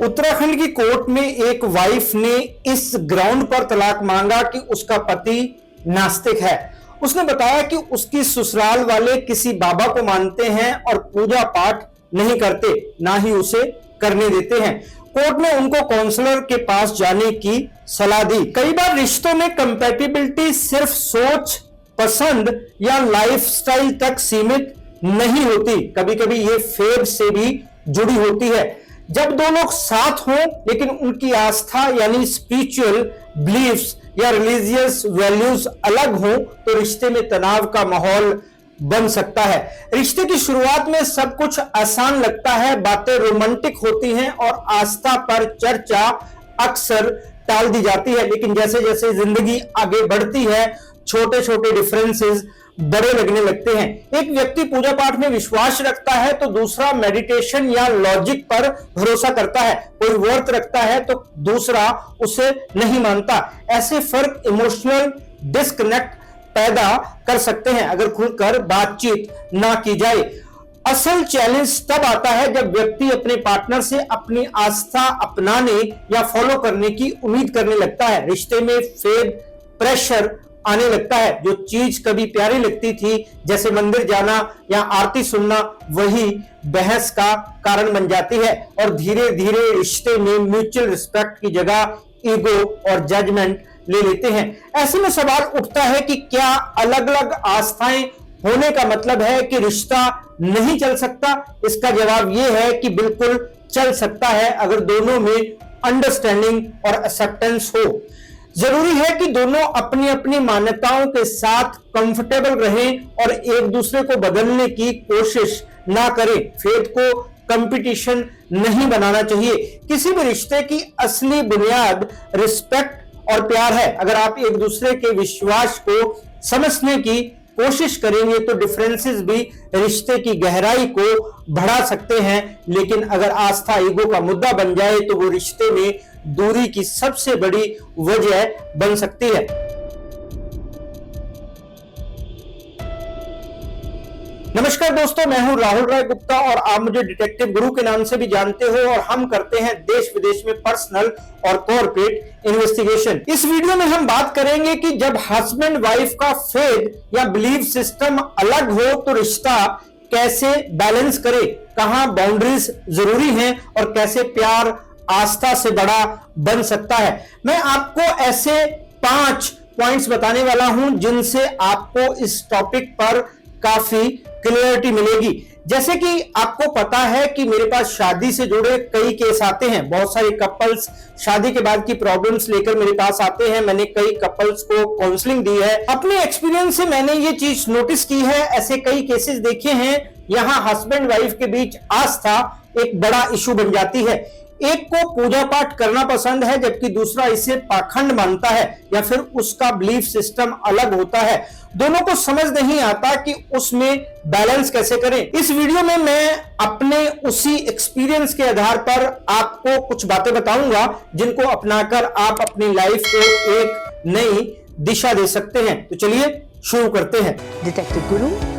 उत्तराखंड की कोर्ट में एक वाइफ ने इस ग्राउंड पर तलाक मांगा कि उसका पति नास्तिक है। उसने बताया कि उसकी ससुराल वाले किसी बाबा को मानते हैं और पूजा पाठ नहीं करते, ना ही उसे करने देते हैं। कोर्ट ने उनको काउंसलर के पास जाने की सलाह दी। कई बार रिश्तों में कंपैटिबिलिटी सिर्फ सोच, पसंद या लाइफस्टाइल तक सीमित नहीं होती, कभी कभी ये फेथ से भी जुड़ी होती है। जब दो लोग साथ हों लेकिन उनकी आस्था यानी स्पिरिचुअल बिलीफ्स या रिलीजियस वैल्यूज अलग हों तो रिश्ते में तनाव का माहौल बन सकता है। रिश्ते की शुरुआत में सब कुछ आसान लगता है, बातें रोमांटिक होती हैं और आस्था पर चर्चा अक्सर टाल दी जाती है, लेकिन जैसे जैसे जिंदगी आगे बढ़ती है छोटे छोटे डिफरेंसेस बड़े लगने लगते हैं। एक व्यक्ति पूजा पाठ में विश्वास रखता है तो दूसरा मेडिटेशन या लॉजिक पर भरोसा करता है। कोई व्रत रखता है तो दूसरा उसे नहीं मानता। ऐसे फर्क इमोशनल डिस्कनेक्ट पैदा कर सकते हैं अगर खुलकर बातचीत ना की जाए। असल चैलेंज तब आता है जब व्यक्ति अपने पार्टनर से अपनी आस्था अपनाने या फॉलो करने की उम्मीद करने लगता है। रिश्ते में फेथ प्रेशर आने लगता है। जो चीज कभी प्यारी लगती थी, जैसे मंदिर जाना या आरती सुनना, वही बहस का कारण बन जाती है और धीरे धीरे रिश्ते में म्यूचुअल रिस्पेक्ट की जगह ईगो और जजमेंट ले लेते हैं। ऐसे में सवाल उठता है कि क्या अलग अलग आस्थाएं होने का मतलब है कि रिश्ता नहीं चल सकता? इसका जवाब यह है कि बिल्कुल चल सकता है अगर दोनों में अंडरस्टैंडिंग और एक्सेप्टेंस हो। जरूरी है कि दोनों अपनी अपनी मान्यताओं के साथ कंफर्टेबल रहें और एक दूसरे को बदलने की कोशिश ना करें। फेथ को कंपटीशन नहीं बनाना चाहिए। किसी भी रिश्ते की असली बुनियाद रिस्पेक्ट और प्यार है। अगर आप एक दूसरे के विश्वास को समझने की कोशिश करेंगे तो डिफरेंसेस भी रिश्ते की गहराई को बढ़ा सकते हैं, लेकिन अगर आस्था ईगो का मुद्दा बन जाए तो वो रिश्ते में दूरी की सबसे बड़ी वजह बन सकती है। नमस्कार दोस्तों, मैं हूं राहुल राय गुप्ता और आप मुझे डिटेक्टिव गुरु के नाम से भी जानते हो और हम करते हैं देश विदेश में पर्सनल और कॉर्पोरेट इन्वेस्टिगेशन। इस वीडियो में हम बात करेंगे कि जब हस्बैंड वाइफ का फेथ या बिलीफ सिस्टम अलग हो तो रिश्ता कैसे बैलेंस करे, कहां बाउंड्रीज जरूरी हैं और कैसे प्यार आस्था से बड़ा बन सकता है। मैं आपको ऐसे 5 पॉइंट्स बताने वाला हूं जिनसे आपको इस टॉपिक पर काफी क्लियरिटी मिलेगी। जैसे कि आपको पता है कि मेरे पास शादी से जुड़े कई केस आते हैं। बहुत सारे कपल्स शादी के बाद की प्रॉब्लम्स लेकर मेरे पास आते हैं। मैंने कई कपल्स को काउंसलिंग दी है। अपने एक्सपीरियंस से मैंने ये चीज नोटिस की है। ऐसे कई केसेस देखे हैं यहां हस्बैंड वाइफ के बीच आस्था एक बड़ा इशू बन जाती है। एक को पूजा पाठ करना पसंद है जबकि दूसरा इसे पाखंड मानता है या फिर उसका बिलीफ सिस्टम अलग होता है। दोनों को समझ नहीं आता कि उसमें बैलेंस कैसे करें। इस वीडियो में मैं अपने उसी एक्सपीरियंस के आधार पर आपको कुछ बातें बताऊंगा जिनको अपनाकर आप अपनी लाइफ को एक नई दिशा दे सकते हैं। तो चलिए शुरू करते हैं। डिटेक्टिव गुरु